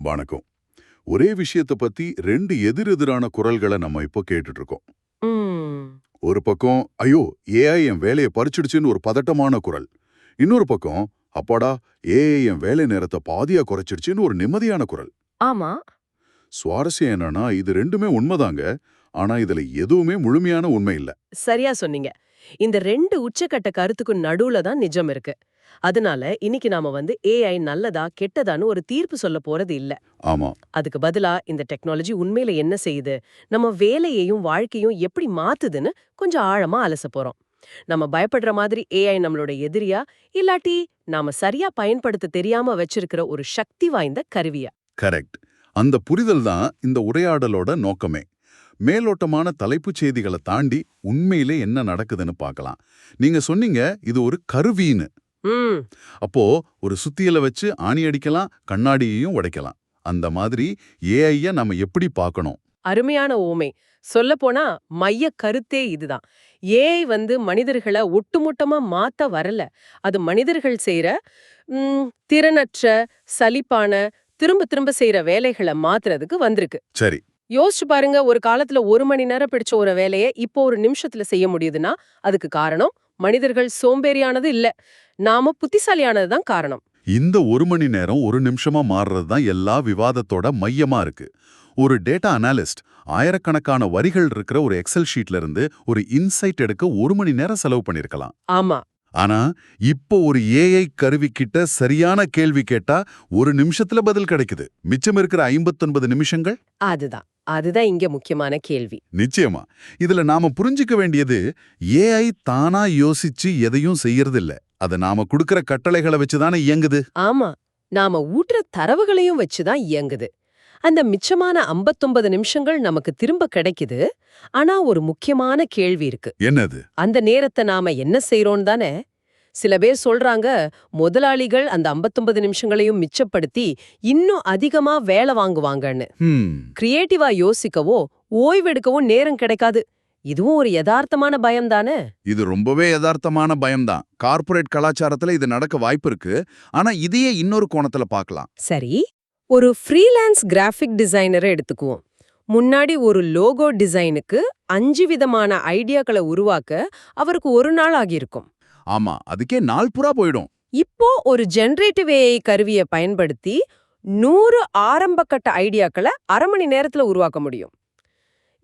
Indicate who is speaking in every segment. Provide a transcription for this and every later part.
Speaker 1: வணக்கம். ஒரே விஷயத்தை பத்தி ரெண்டு எதிரெதிரான குரல்களை நம்ம இப்போ கேட்டுட்டு இருக்கோம்.
Speaker 2: ம்.
Speaker 1: ஒரு பக்கம் ஐயோ ஏஐ என் வேலையை பறிச்சிடுச்சுன்னு ஒரு பதட்டமான குரல். இன்னொரு பக்கம் அப்பாடா ஏஐ என் வேலை நேரத்தை பாதியா குறைச்சிடுச்சுன்னு ஒரு நிம்மதியான குரல்.
Speaker 2: ஆமா.
Speaker 1: சுவாரஸ்யம் என்னன்னா இது ரெண்டுமே உண்மைதாங்க. ஆனா இதுல எதுவுமே முழுமையான உண்மை இல்ல.
Speaker 2: சரியா சொன்னீங்க. இந்த 2 உச்சக்கட்ட கருத்துக்கும் நடுவுல தான் நிஜம் இருக்கு. அதனால இன்னைக்கு நாம ஏஐ நல்லதா கெட்டதான்னு ஒரு தீர்ப்பு சொல்ல போறது இல்ல.
Speaker 1: ஆமா.
Speaker 2: அதுக்கு பதிலா இந்த டெக்னாலஜி உண்மையில என்ன செய்யுது, நம்ம வேலையையும் வாழ்க்கையும் எப்படி மாத்துதுன்னு கொஞ்சம் ஆழமா அலச போறோம். நம்ம பயப்படுற மாதிரி ஏஐ நம்மளோட எதிரியா, இல்லாட்டி நாம சரியா பயன்படுத்த தெரியாம வச்சிருக்கிற ஒரு சக்தி வாய்ந்த கருவியா?
Speaker 1: கரெக்ட். அந்த புரிதல் தான் இந்த உரையாடலோட நோக்கமே. மேலோட்டமான தலைப்புச் செய்திகளை தாண்டி உண்மையிலே என்ன நடக்குதுன்னு பார்க்கலாம். நீங்க சொன்னீங்க இது ஒரு கருவின்னு.
Speaker 2: ம்.
Speaker 1: அப்போ ஒரு சுத்தியலை வச்சு ஆணி அடிக்கலாம், கண்ணாடியையும் உடைக்கலாம். அந்த மாதிரி ஏஐய நம்ம எப்படி பார்க்கணும்?
Speaker 2: அருமையான ஓமை. சொல்லப்போனா மைய கருத்தே இதுதான். ஏஐ மனிதர்களை ஒட்டுமொத்தமா மாத்த வரல. அது மனிதர்கள் செய்யற திறனற்ற, சலிப்பான, திரும்ப திரும்ப செய்யற வேலைகளை மாத்துறதுக்கு வந்திருக்கு.
Speaker 1: சரி.
Speaker 2: யோசிச்சு பாருங்க, ஒரு காலத்துல 1 மணி நேரம் பிடிச்ச ஒரு வேலையை இப்போ ஒரு நிமிஷத்துல செய்ய முடியுதுன்னா அதுக்கு காரணம் மனிதர்கள் சோம்பேறியானது இல்ல, நாம புத்திசாலியானது தான் காரணம்.
Speaker 1: இந்த 1 மணி நேரம் 1 நிமிஷமா மாறுறது தான் எல்லா விவாதத்தோட மையமா இருக்கு. ஒரு டேட்டா அனாலிஸ்ட் ஆயிரக்கணக்கான வரிகள் இருக்கிற ஒரு எக்ஸல் ஷீட்ல இருந்து ஒரு இன்சைட் எடுக்க 1 மணி நேரம் செலவு பண்ணிருக்கலாம்.
Speaker 2: ஆமா.
Speaker 1: ஆனா இப்போ ஒரு ஏஐ கருவி கிட்ட சரியான கேள்வி கேட்டா 1 நிமிஷத்துல பதில் கிடைக்குது. மிச்சம் இருக்கிற 59 நிமிஷங்கள்.
Speaker 2: அதுதான் இங்க முக்கியமான கேள்வி.
Speaker 1: நிச்சயமா. இதுல நாம புரிஞ்சுக்க வேண்டியது ஏஐ தானா யோசிச்சு எதையும் செய்யறதில்ல. அது நாம குடுக்கிற கட்டளைகளை வச்சுதானே இயங்குது.
Speaker 2: ஆமா, நாம ஊட்டுற தரவுகளையும் வச்சுதான் இயங்குது. அந்த மிச்சமான 59 நிமிஷங்கள் நமக்கு திரும்ப கிடைக்குது. ஆனா ஒரு முக்கியமான கேள்வி இருக்கு.
Speaker 1: என்னது?
Speaker 2: அந்த நேரத்தை நாம என்ன செய்றோம் தானே? சில பேர் சொல்றாங்க, முதலாளிகள் அந்த 59 நிமிஷங்களையும் மிச்சப்படுத்தி இன்னும் அதிகமா வேலை வாங்குவாங்கன்னு. கிரியேட்டிவா யோசிக்கவோ ஓய்வெடுக்கவோ நேரம் கிடைக்காது. இதுவும் ஒரு யதார்த்தமான பயம் தானே?
Speaker 1: இது ரொம்பவே யதார்த்தமான பயம்தான். கார்ப்பரேட் கலாச்சாரத்துல இது நடக்க வாய்ப்பு இருக்கு. ஆனா இதையே இன்னொரு கோணத்துல பார்க்கலாம்.
Speaker 2: சரி, ஒரு ஃப்ரீலான்ஸ் கிராஃபிக் டிசைனரை எடுத்துக்குவோம். முன்னாடி ஒரு லோகோ டிசைனுக்கு 5 விதமான ஐடியாக்களை உருவாக்க அவருக்கு 1 நாள் ஆகியிருக்கும்.
Speaker 1: ஆமா, அதுக்கே நாள் பூரா போயிடும்.
Speaker 2: இப்போ ஒரு ஜெனரேட்டிவ் ஏஐ கருவியை பயன்படுத்தி 100 ஆரம்பகட்ட ஐடியாக்களை 1/2 மணி நேரத்துல உருவாக்க முடியும்.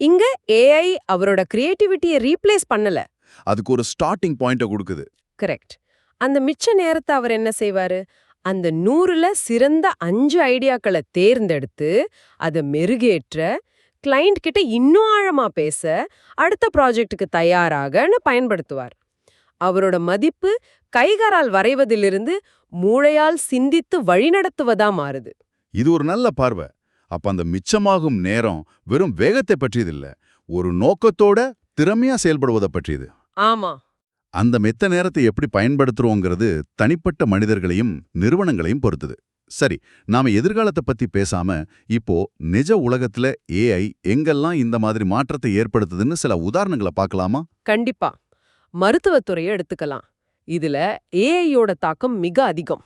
Speaker 2: இங்க ஏஐ அவரோட கிரியேட்டிவிட்டியை ரீப்ளேஸ் பண்ணல,
Speaker 1: அதுக்கு ஒரு ஸ்டார்டிங் பாயிண்ட கொடுக்குது.
Speaker 2: கரெக்ட். அந்த மிச்ச நேரத்தை அவர் என்ன செய்வாரு? அந்த 100ல சிறந்த 5 ஐடியாக்களை தேர்ந்தெடுத்து அதை மெருகேற்ற, கிளையண்ட் கிட்ட இன்னும் ஆழமா பேச, அடுத்த ப்ராஜெக்டுக்கு தயாராகன்னு பயன்படுத்துவார். அவரோட மதிப்பு கைகாரால் வரைவதிலிருந்து மூளையால் சிந்தித்து வழிநடத்துவதா மாறுது.
Speaker 1: இது ஒரு நல்ல பார்வை. அப்ப அந்த மிச்சமாகும் நேரம் வெறும் வேகத்தை பற்றியதில்ல, ஒரு நோக்கத்தோட திறமையா செயல்படுவதை பற்றியது.
Speaker 2: ஆமா.
Speaker 1: அந்த மெத்த நேரத்தை எப்படி பயன்படுத்துறோங்கிறது தனிப்பட்ட மனிதர்களையும் நிறுவனங்களையும் பொறுத்தது. சரி, நாம எதிர்காலத்தை பத்தி பேசாம இப்போ நிஜ உலகத்துல ஏஐ எங்கெல்லாம் இந்த மாதிரி மாற்றத்தை ஏற்படுத்துதுன்னு சில உதாரணங்களை பார்க்கலாமா?
Speaker 2: கண்டிப்பா. மருத்துவத்துறையை எடுத்துக்கலாம். இதுல ஏஐயோட தாக்கம் மிக அதிகம்.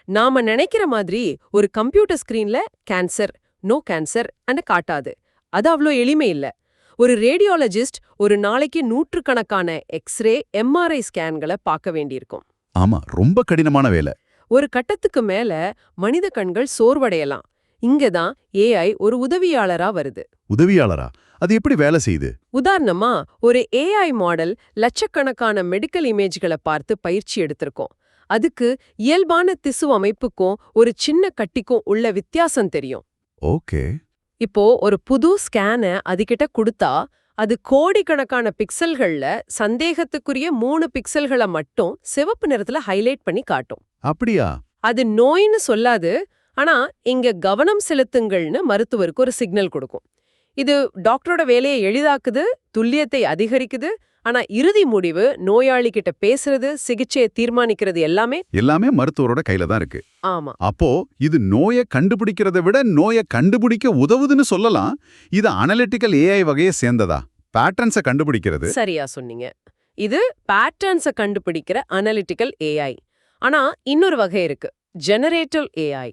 Speaker 2: நாம நினைக்கிற மாதிரி ஒரு கம்ப்யூட்டர் ஸ்கிரீன்ல கேன்சர், நோ கேன்சர் அன்னு காட்டாது. அது அவ்வளோ எளிமை இல்ல. ஒரு ரேடியாலஜிஸ்ட் ஒரு நாளைக்கு 100கணக்கான எக்ஸ்ரே, எம்ஆர்ஐ ஸ்கேன்களை பார்க்க வேண்டியிருக்கும்.
Speaker 1: ஆமா, ரொம்ப கடினமான வேலை.
Speaker 2: ஒரு கட்டத்துக்கு மேல மனித கண்கள் சோர்வடையலாம். இங்கதான் ஏஐ ஒரு உதவியாளரா வருது.
Speaker 1: உதவியாளரா? அது எப்படி வேலை செய்யுது?
Speaker 2: உதாரணமா, ஒரு ஏஐ மாடல் லட்சக்கணக்கான மெடிக்கல் இமேஜ்களை பார்த்து பயிற்சி எடுத்திருக்கோம். அதுக்கு இயல்பான திசு அமைப்புக்கும் ஒரு சின்ன கட்டிக்கும் உள்ள வித்தியாசம் தெரியும்.
Speaker 1: ஓகே.
Speaker 2: இப்போ ஒரு புது ஸ்கேனை அதுகிட்ட கொடுத்தா அது கோடிக்கணக்கான பிக்சல்கள்ல சந்தேகத்துக்குரிய 3 பிக்சல்களை மட்டும் சிவப்பு நிறத்துல ஹைலைட் பண்ணி காட்டும்.
Speaker 1: அப்படியா?
Speaker 2: அது நோயின்னு சொல்லாது, ஆனா இங்க கவனம் செலுத்துங்கள்னு மருத்துவருக்கு ஒரு சிக்னல் கொடுக்கும். இது டாக்டரோட வேலையை எளிதாக்குது, துல்லியத்தை அதிகரிக்குது. ஆனா இறுதி முடிவு நோயாளி கிட்ட பேசுறது, சிகிச்சையை தீர்மானிக்கிறது எல்லாமே
Speaker 1: மருத்துவரோட கையில தான் இருக்கு.
Speaker 2: ஆமா.
Speaker 1: அப்போ இது நோயை கண்டுபிடிக்கிறத விட நோயை கண்டுபிடிக்க உதவுதுன்னு சொல்லலாம். இது அனலிட்டிக்கல் ஏஐ வகையை சேர்ந்ததா? பேட்டர்ன்ஸை கண்டுபிடிக்கிறது.
Speaker 2: சரியா சொன்னீங்க. இது பேட்டர்ன்ஸை கண்டுபிடிக்கிற அனலிட்டிக்கல் ஏஐ. ஆனா இன்னொரு வகை இருக்கு, ஜெனரேட்டிவ் ஏஐ.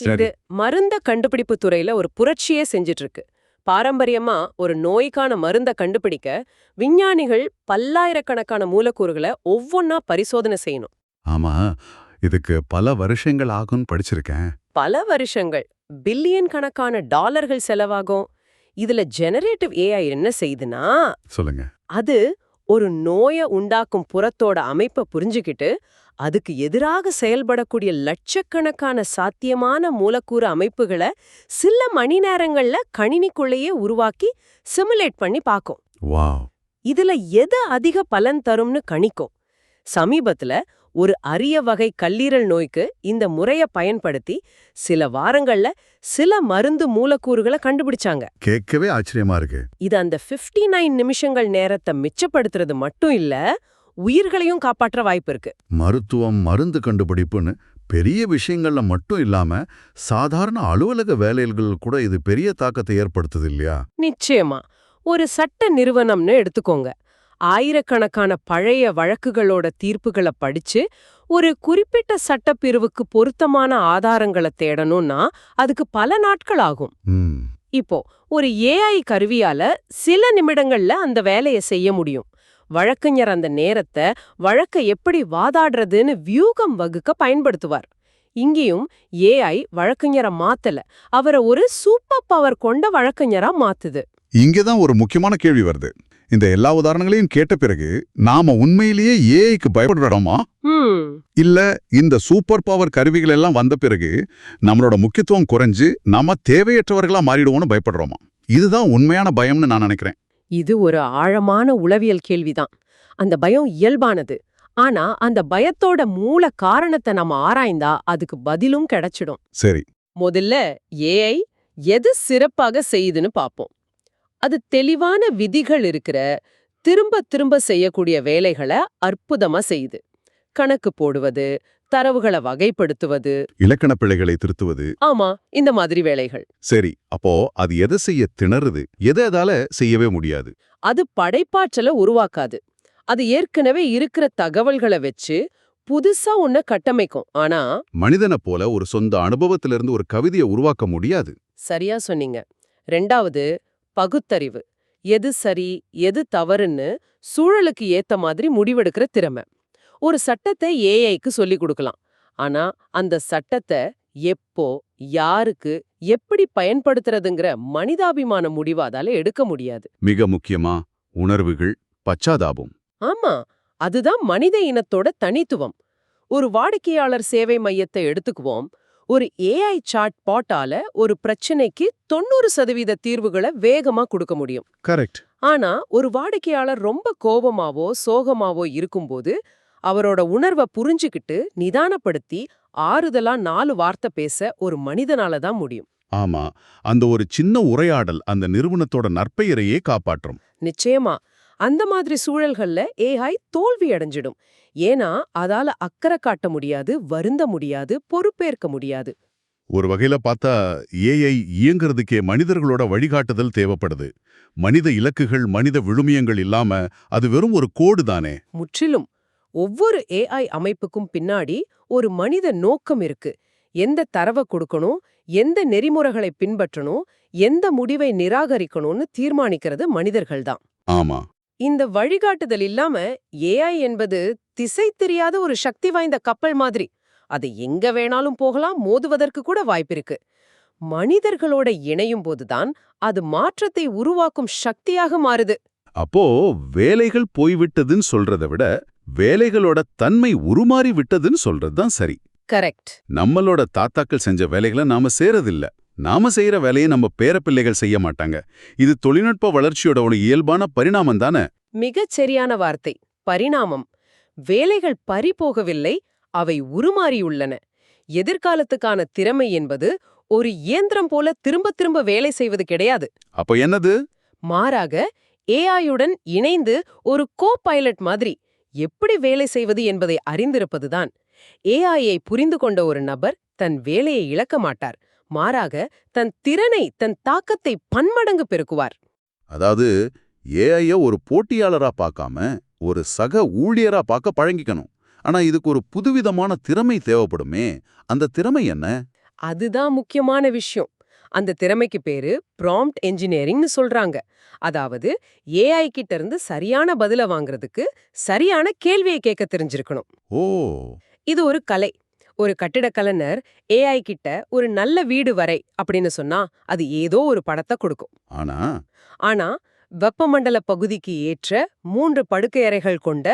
Speaker 2: இது மருந்த கண்டுபிடிப்பு துறையில ஒரு புரட்சியே செஞ்சிட்டு இருக்கு. பாரம்பரியமா ஒரு நோய்க்கான மருந்த கண்டுபிடிக்க விஞ்ஞானிகள் பல்லாயிரக்கணக்கான மூலக்கூறுகளை ஒவ்வொன்னா பரிசோதனை செய்யணும்.
Speaker 1: ஆமா, இதுக்கு பல வருஷங்கள் ஆகும்னு படிச்சிருக்கேன்.
Speaker 2: பல வருஷங்கள், பில்லியன் கணக்கான டாலர்கள் செலவாகும். இதுல ஜெனரேட்டிவ் ஏஐ என்ன செய்யுதுன்னா,
Speaker 1: சொல்லுங்க.
Speaker 2: அது ஒரு நோயை உண்டாக்கும் புறத்தோட அமைப்பை புரிஞ்சுக்கிட்டு அதுக்கு எதிராக செயல்படக்கூடிய லட்சக்கணக்கான சாத்தியமான மூலக்கூறு அமைப்புகளை சில மணி நேரங்கள்ல கணினிக்குள்ளேயே உருவாக்கி சிமுலேட் பண்ணி பார்க்கும்.
Speaker 1: வாவ்.
Speaker 2: இதுல எது அதிக பலன் தரும்னு கணிக்கும். சமீபத்துல ஒரு அரிய வகை கல்லீரல் நோய்க்கு இந்த முறைய பயன்படுத்தி சில வாரங்கள்ல சில மருந்து மூலக்கூறுகளை கண்டுபிடிச்சாங்க.
Speaker 1: கேட்கவே ஆச்சரியமா இருக்கு.
Speaker 2: இது அந்த 59 நிமிஷங்கள் நேரத்தை மிச்சப்படுத்துறது மட்டும் இல்ல, உயிர்களையும் காப்பாற்ற வாய்ப்பு இருக்கு.
Speaker 1: மருத்துவம், மருந்து கண்டுபிடிப்புன்னு பெரிய விஷயங்கள்ல மட்டும் இல்லாம சாதாரண அலுவலக வேலைகள் கூட இது பெரிய தாக்கத்தை ஏற்படுத்துது இல்லையா?
Speaker 2: நிச்சயமா. ஒரு சட்ட நிறுவனம்னு எடுத்துக்கோங்க. ஆயிரக்கணக்கான பழைய வழக்குகளோட தீர்ப்புகளை படிச்சு ஒரு குறிப்பிட்ட சட்டப்பிரிவுக்கு பொருத்தமான ஆதாரங்களை தேடணும்னா அதுக்கு பல நாட்கள் ஆகும். இப்போ ஒரு ஏஐ கருவியால சில நிமிடங்கள்ல அந்த வேலையை செய்ய முடியும். வழக்கறிஞர் அந்த நேரத்தை வழக்கை எப்படி வாதாடுறதுன்னு வியூகம் வகுக்க பயன்படுத்துவார். இங்கேயும் ஏஐ வழக்கறிஞரை மாத்தல, அவரை ஒரு சூப்பர் பவர் கொண்ட வழக்கறிஞரா மாத்துது.
Speaker 3: இங்கதான் ஒரு முக்கியமான கேள்வி வருது. இந்த எல்லா உதாரணங்களையும் கேட்ட பிறகு நாம உண்மையிலேயே ஏஐக்கு பயப்படுறோமா? இல்ல இந்த சூப்பர் பவர் கருவிகள் எல்லாம் வந்த பிறகு நம்மளோட முக்கியத்துவம் குறைஞ்சு நாம தேவையற்றவர்களா மாறிடுவோம்னு பயப்படுறோமா? இதுதான் உண்மையான பயம்னு நான் நினைக்கிறேன்.
Speaker 2: இது ஒரு ஆழமான உளவியல் கேள்விதான். அந்த பயம் இயல்பானது. ஆனா அந்த பயத்தோட மூல காரணத்தை நம்ம ஆராய்ந்தா அதுக்கு பதிலும் கிடைச்சிடும்.
Speaker 3: சரி,
Speaker 2: முதல்ல ஏஐ எது சிறப்பாக செய்யுதுன்னு பாப்போம். அது தெளிவான விதிகள் இருக்கிற திரும்ப திரும்ப செய்யக்கூடிய வேலைகளை அற்புதமா செய்யுது. கணக்கு போடுவது, தரவுகளை வகைப்படுத்துவது,
Speaker 1: இலக்கண பிழைகளை திருத்துவது.
Speaker 2: ஆமா, இந்த மாதிரி வேலைகள்.
Speaker 1: சரி, அப்போ அது எதை செய்ய திணறுது, எதை அதால செய்யவே முடியாது?
Speaker 2: அது படைப்பாற்றலை உருவாக்காது. அது ஏற்கனவே இருக்கிற தகவல்களை வச்சு புதுசா ஒன்ன கட்டமைக்கும். ஆனா
Speaker 1: மனிதனை போல ஒரு சொந்த அனுபவத்திலிருந்து ஒரு கவிதையை உருவாக்க முடியாது.
Speaker 2: சரியா சொன்னீங்க. ரெண்டாவது, பகுத்தறிவு. எது சரி எது தவறுன்னு சூழலுக்கு ஏத்த மாதிரி முடிவெடுக்கிற திறமை. ஒரு சட்டத்தை ஏஐக்கு சொல்லிக் கொடுக்கலாம். ஆனா அந்த சட்டத்தை எப்போ, யாருக்கு, எப்படி பயன்படுத்துறதுங்கிற மனிதாபிமான முடிவு அதால எடுக்க முடியாது.
Speaker 1: மிக முக்கியமா உணர்வுகள், பச்சாதாபம்.
Speaker 2: ஆமா, அதுதான் மனித இனத்தோட தனித்துவம். ஒரு வாடிக்கையாளர் சேவை மையத்தை எடுத்துக்குவோம். ஒரு ஏஐ சாட் பாட்டால ஒரு பிரச்சனைக்கு 90% தீர்வுகளை வேகமா கொடுக்க முடியும்.
Speaker 1: கரெக்ட்.
Speaker 2: ஆனா ஒரு வாடிக்கையாளர் ரொம்ப கோபமாவோ சோகமாவோ இருக்கும்போது அவரோட உணர்வை புரிஞ்சுக்கிட்டு நிதானப்படுத்தி ஆறுதலா 4 வார்த்தை பேச ஒரு மனிதனால தான் முடியும்.
Speaker 1: ஆமா, அந்த ஒரு சின்ன உரையாடல் அந்த நிறுவனத்தோட நற்பெயரையே காப்பாற்றும்.
Speaker 2: நிச்சயமா. அந்த மாதிரி சூழல்கள்ல ஏஐ தோல்வி அடைஞ்சிடும். ஏன்னா அதால அக்கறை காட்ட முடியாது, வருந்த முடியாது, பொறுப்பேற்க முடியாது.
Speaker 1: ஒரு வகையில பார்த்தா ஏஐ இயங்குறதுக்கே மனிதர்களோட வழிகாட்டுதல் தேவைப்படுது. மனித இலக்குகள், மனித விழுமியங்கள் இல்லாம அது வெறும் ஒரு கோடு தானே.
Speaker 2: முற்றிலும். ஒவ்வொரு ஏஐ அமைப்புக்கும் பின்னாடி ஒரு மனித நோக்கம் இருக்கு. எந்த தரவை கொடுக்கணும், எந்த நெறிமுறைகளை பின்பற்றணும், எந்த முடிவை நிராகரிக்கணும்னு தீர்மானிக்கிறது மனிதர்கள்தான்.
Speaker 1: ஆமா.
Speaker 2: இந்த வழிகாட்டுதல் இல்லாம ஏஐ என்பது திசை தெரியாத ஒரு சக்தி வாய்ந்த கப்பல் மாதிரி. அது எங்க வேணாலும் போகலாம், மோதுவதற்கு கூட வாய்ப்பிருக்கு. மனிதர்களோட இணையும் போதுதான் அது மாற்றத்தை உருவாக்கும் சக்தியாக மாறுது.
Speaker 1: அப்போ வேலைகள் போய்விட்டதுன்னு சொல்றதை விட வேலைகளோட தன்மை உருமாறி விட்டதுன்னு சொல்றதுதான் சரி.
Speaker 2: கரெக்ட்.
Speaker 1: நம்மளோட தாத்தாக்கள் செஞ்ச வேலைகளை நாம செய்யறதில்ல. நாம செய்யற வேலையை நம்ம பேரப்பிள்ளைகள் செய்ய மாட்டாங்க. இது தொழில்நுட்ப வளர்ச்சியோட ஒரு இயல்பான பரிணாமம் தானே.
Speaker 2: மிகச் சரியான வார்த்தை, பரிணாமம். வேலைகள் பறிபோகவில்லை, அவை உருமாறியுள்ளன. எதிர்காலத்துக்கான திறமை என்பது ஒரு இயந்திரம் போல திரும்ப திரும்ப வேலை செய்வது கிடையாது.
Speaker 1: அப்ப என்னது?
Speaker 2: மாறாக ஏஐயுடன் இணைந்து ஒரு கோ பைலட் மாதிரி எப்படி வேலை செய்வது என்பதை அறிந்திருப்பதுதான். ஏஐயை புரிந்து கொண்ட ஒரு நபர் தன் வேலையை இழக்க மாட்டார். மாறாக தன் திறனை, தன் தாக்கத்தை பன்மடங்கு பெருக்குவார்.
Speaker 1: அதாவது ஏஐய ஒரு போட்டியாளரா பார்க்காம ஒரு சக ஊழியரா பார்க்க பழகிக்கணும். ஆனா இதுக்கு ஒரு புதுவிதமான திறமை தேவைப்படுமே. அந்த திறமை என்ன?
Speaker 2: அதுதான் முக்கியமான விஷயம். அந்த திறமைக்கு பேரு ப்ராம்ப்ட் என்ஜினியரிங்னு சொல்றாங்க. அதாவது ஏஐ கிட்ட இருந்து சரியான பதில வாங்குறதுக்கு சரியான கேள்வியை கேட்க தெரிஞ்சிருக்கணும்.
Speaker 1: ஓ,
Speaker 2: இது ஒரு கலை. ஒரு கட்டிடக் கலைஞர் ஏஐ கிட்ட ஒரு நல்ல வீடு வரை அப்படின்னு சொன்னா அது ஏதோ ஒரு படத்தை கொடுக்கும்.
Speaker 1: ஆனா
Speaker 2: ஆனா வெப்பமண்டல பகுதிக்கு ஏற்ற 3 படுக்கை அறைகள் கொண்ட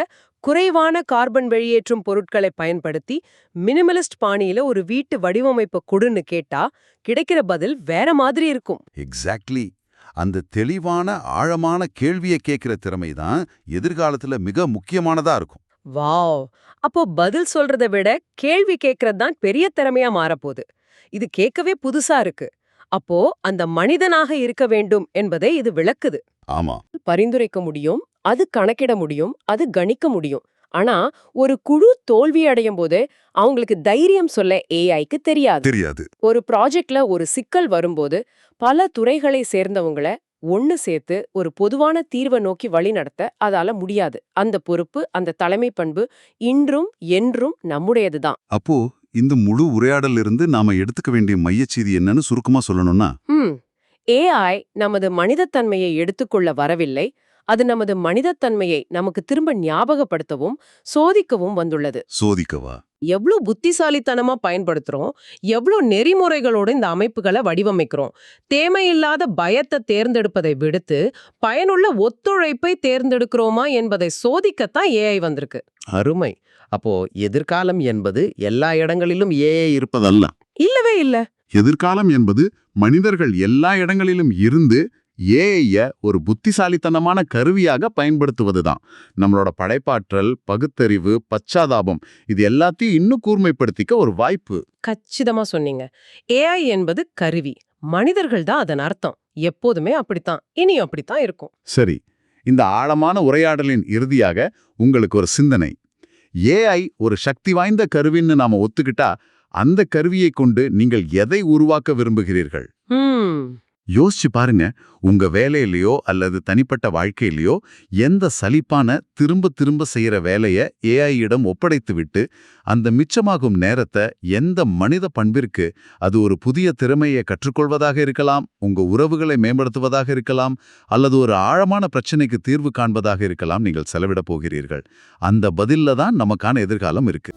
Speaker 2: குறைவான கார்பன் வெளியேற்றும் பொருட்களை பயன்படுத்தி மினிமலிஸ்ட் பாணியில ஒரு வீட்டு வடிவமைப்பு கொடுன்னு கேட்டா கிடைக்கிற பதில் வேற மாதிரி இருக்கும்.
Speaker 1: எக்ஸாக்ட்லி. அந்த தெளிவான ஆழமான கேள்வியை கேட்கிற திறமை தான் எதிர்காலத்துல மிக முக்கியமானதா இருக்கும்.
Speaker 2: வாவ்! அப்போ பதில் சொல்றதை விட கேள்வி கேட்கறது தான் பெரிய திறமையா மாறப்போகுது. இது கேட்கவே புதுசா இருக்கு. அப்போ அந்த மனிதனாக இருக்க வேண்டும் என்பதை இது விளக்குது.
Speaker 1: ஆமா,
Speaker 2: பரிந்துரைக்க முடியும், அது கணக்கிட முடியும், அது கணிக்க முடியும். ஆனா ஒரு குழு தோல்வி அடையும் போது அவங்களுக்கு தைரியம் சொல்ல ஏஐக்கு தெரியாது.
Speaker 1: தெரியாது.
Speaker 2: ஒரு ப்ராஜெக்ட்ல ஒரு சிக்கல் வரும்போது பல துறைகளை சேர்ந்தவங்கள ஒன்னு சேர்த்து ஒரு பொதுவான தீர்வை நோக்கி வழி நடத்த அதால முடியாது. அந்த பொறுப்பு, அந்த தலைமை பண்பு இன்றும் என்றும் நம்முடையதுதான்.
Speaker 1: அப்போ இந்த முழு உரையாடல் இருந்து நாம எடுத்துக்க வேண்டிய மையச்செய்தி என்னன்னு சுருக்கமா சொல்லணும்னா,
Speaker 2: ஏஐ நமது மனிதத்தன்மையை எடுத்துக்கொள்ள வரவில்லை. அது நமது மனிதத்தன்மையை நமக்கு திரும்ப ஞாபகப்படுத்தவும் சோதிக்கவும் வந்துள்ளது.
Speaker 1: சோதிக்கவா?
Speaker 2: எவ்ளோ புத்திசாலித்தனமா பயன்படுத்துறோம், எவ்ளோ நெறிமுறைகளோட இந்த அமைப்புகளை வடிவமைக்கிறோம். தேவையில்லாத பயத்தை தேர்ந்தெடுப்பதை விடுத்து பயனுள்ள ஒத்துழைப்பை தேர்ந்தெடுக்கிறோமா என்பதை சோதிக்கத்தான் ஏஐ வந்திருக்கு.
Speaker 4: அருமை. அப்போ எதிர்காலம் என்பது எல்லா இடங்களிலும் ஏஐ இருப்பதல்ல.
Speaker 2: இல்லவே இல்ல.
Speaker 3: எதிர்காலம் என்பது மனிதர்கள் எல்லா இடங்களிலும் இருந்து ஏஐய ஒரு புத்திசாலித்தனமான கருவியாக பயன்படுத்துவதுதான். நம்மளோட படைப்பாற்றல், பகுத்தறிவு, பச்சாதாபம் இது எல்லாத்தையும் இன்னும் கூர்மைப்படுத்திக்க ஒரு வாய்ப்பு.
Speaker 2: கச்சிதமா சொன்னீங்க. ஏஐ என்பது கருவி, மனிதர்கள் தான் அதன் அர்த்தம். எப்போதுமே அப்படித்தான், இனியும் அப்படித்தான் இருக்கும்.
Speaker 1: சரி, இந்த ஆழமான உரையாடலின் இறுதியாக உங்களுக்கு ஒரு சிந்தனை. ஏஐ ஒரு சக்தி வாய்ந்த கருவின்னு நாம ஒத்துக்கிட்டா அந்த கருவியை கொண்டு நீங்கள் எதை உருவாக்க விரும்புகிறீர்கள்? யோசிச்சு பாருங்க. உங்க வேலையிலயோ அல்லது தனிப்பட்ட வாழ்க்கையிலயோ எந்த சலிப்பான திரும்ப திரும்ப செய்யற வேலைய ஏஐயிடம் ஒப்படைத்து விட்டு அந்த மிச்சமாகும் நேரத்தை எந்த மனித பண்பிற்கு, அது ஒரு புதிய திறமையை கற்றுக்கொள்வதாக இருக்கலாம், உங்க உறவுகளை மேம்படுத்துவதாக இருக்கலாம், அல்லது ஒரு ஆழமான பிரச்சனைக்கு தீர்வு காண்பதாக இருக்கலாம், நீங்கள் செலவிட போகிறீர்கள். அந்த பதில்ல தான் நமக்கான எதிர்காலம் இருக்கு.